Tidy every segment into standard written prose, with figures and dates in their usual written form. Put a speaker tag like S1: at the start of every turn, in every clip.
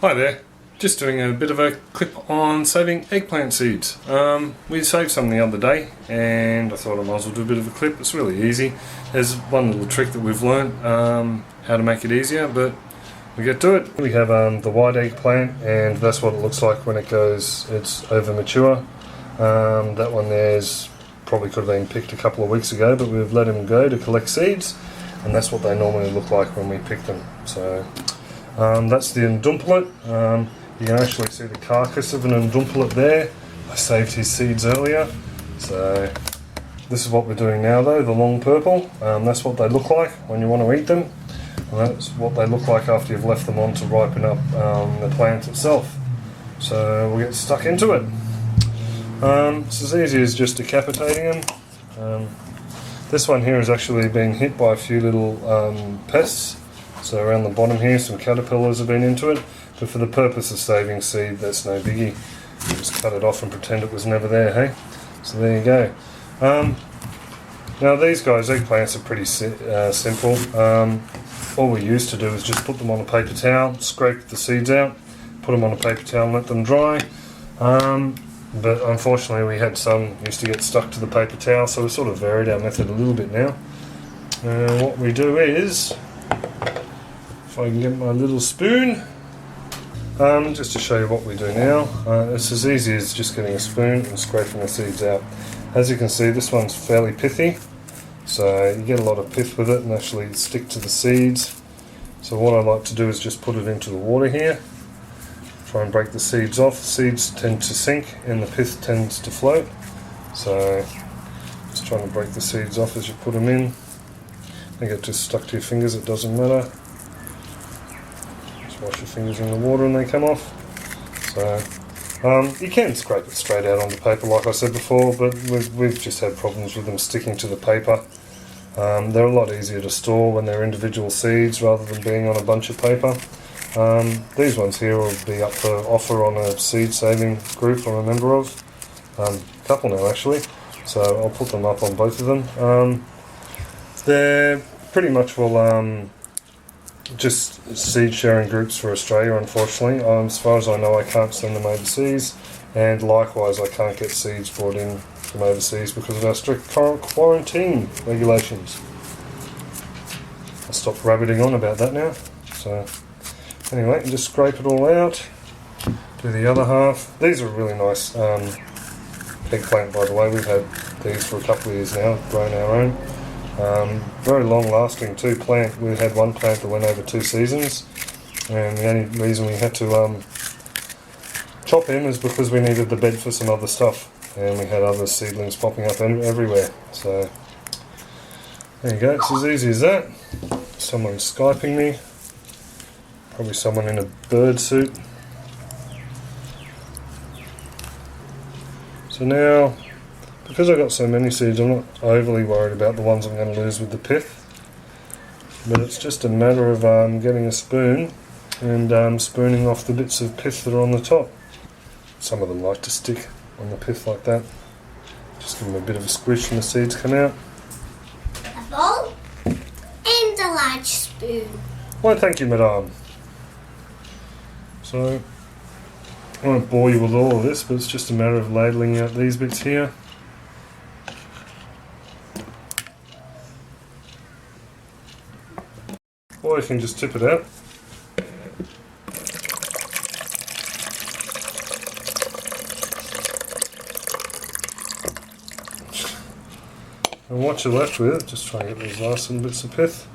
S1: Hi there, just doing a bit of a clip on saving eggplant seeds. We saved some the other day and I thought I might as well do a bit of a clip. It's really easy. There's one little trick that we've learnt how to make it easier, but we get to it. We have the white eggplant, and that's what it looks like when it's over mature. That one there's probably could have been picked a couple of weeks ago, but we've let him go to collect seeds, and that's what they normally look like when we pick them. So that's the undumplet. You can actually see the carcass of an undumplet there. I saved his seeds earlier. So this is what we're doing now though, the long purple. That's what they look like when you want to eat them. And that's what they look like after you've left them on to ripen up the plant itself. So we'll get stuck into it. It's as easy as just decapitating them. This one here has actually been hit by a few little pests. So around the bottom here some caterpillars have been into it, but for the purpose of saving seed that's no biggie. Just cut it off and pretend it was never there, hey? So there you go. Now these guys, eggplants, are pretty simple. All we used to do is just put them on a paper towel, scrape the seeds out, put them on a paper towel and let them dry. But unfortunately we had some used to get stuck to the paper towel, so we sort of varied our method a little bit now. What we do is, if I can get my little spoon, just to show you what we do now. It's as easy as just getting a spoon and scraping the seeds out. As you can see, this one's fairly pithy, so you get a lot of pith with it and actually stick to the seeds. So what I like to do is just put it into the water here, try and break the seeds off. The seeds tend to sink and the pith tends to float, so just trying to break the seeds off as you put them in. They get just stuck to your fingers, it doesn't matter. Just wash your fingers in the water and they come off. So you can scrape it straight out onto paper like I said before, but we've just had problems with them sticking to the paper. They're a lot easier to store when they're individual seeds rather than being on a bunch of paper. These ones here will be up for offer on a seed saving group I'm a member of. A couple now actually, so I'll put them up on both of them. They're pretty much just seed sharing groups for Australia, unfortunately. As far as I know, I can't send them overseas, and likewise I can't get seeds brought in from overseas because of our strict quarantine regulations. I'll stop rabbiting on about that now. So anyway, just scrape it all out, do the other half. These are really nice eggplant, by the way. We've had these for a couple of years now, grown our own. Very long lasting too plant. We had one plant that went over 2 seasons, and the only reason we had to chop him is because we needed the bed for some other stuff, and we had other seedlings popping up everywhere. So there you go, it's as easy as that. Someone's Skyping me, probably someone in a bird suit. So now, because I've got so many seeds, I'm not overly worried about the ones I'm going to lose with the pith, but it's just a matter of getting a spoon and spooning off the bits of pith that are on the top. Some of them like to stick on the pith like that. Just give them a bit of a squish and the seeds come out.
S2: A bowl and a large spoon.
S1: Why, thank you, madame. So I won't bore you with all of this, but it's just a matter of ladling out these bits here. Or you can just tip it out. And what you're left with, just try and get these last little bits of pith.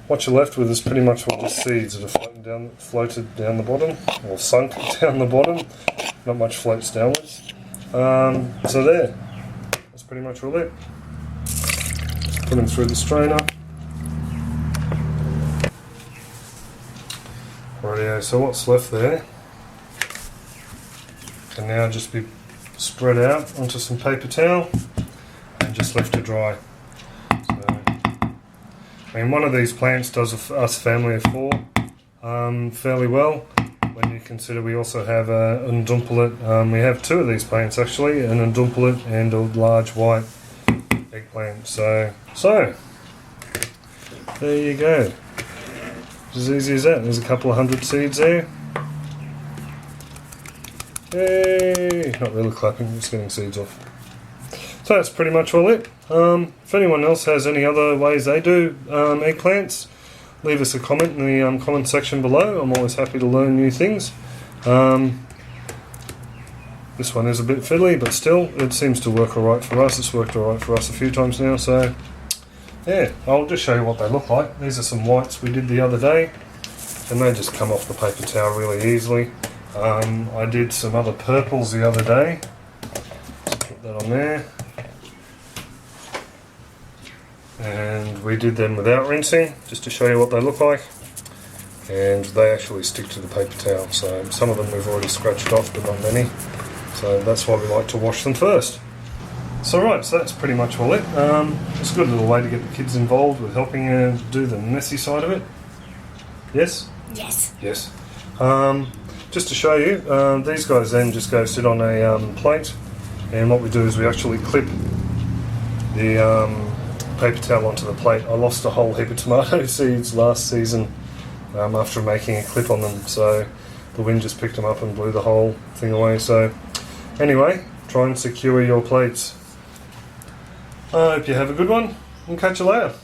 S1: What you're left with is pretty much all just seeds that are floated down the bottom, or sunk down the bottom. Not much floats downwards. So there, that's pretty much all it. Just put them through the strainer. Rightio, so what's left there can now just be spread out onto some paper towel and just left to dry. So, I mean, one of these plants does us family of 4 fairly well, when you consider we also have an undumplet. We have 2 of these plants actually, an undumplet and a large white eggplant. So there you go. As easy as that. There's a couple of 100 seeds there. Yay! Not really clapping, just getting seeds off. So that's pretty much all it. If anyone else has any other ways they do eggplants, leave us a comment in the comment section below. I'm always happy to learn new things. This one is a bit fiddly, but still, it seems to work alright for us. It's worked alright for us a few times now, so yeah, I'll just show you what they look like. These are some whites we did the other day, and they just come off the paper towel really easily. I did some other purples the other day. Just put that on there. And we did them without rinsing, just to show you what they look like. And they actually stick to the paper towel, so some of them we've already scratched off, but not many. So that's why we like to wash them first. So right, so that's pretty much all it. It's a good little way to get the kids involved with helping you do the messy side of it. Yes?
S2: Yes.
S1: Yes. Just to show you, these guys then just go sit on a plate, and what we do is we actually clip the paper towel onto the plate. I lost a whole heap of tomato seeds last season after making a clip on them, so the wind just picked them up and blew the whole thing away. So anyway, try and secure your plates. I hope you have a good one, and catch you later.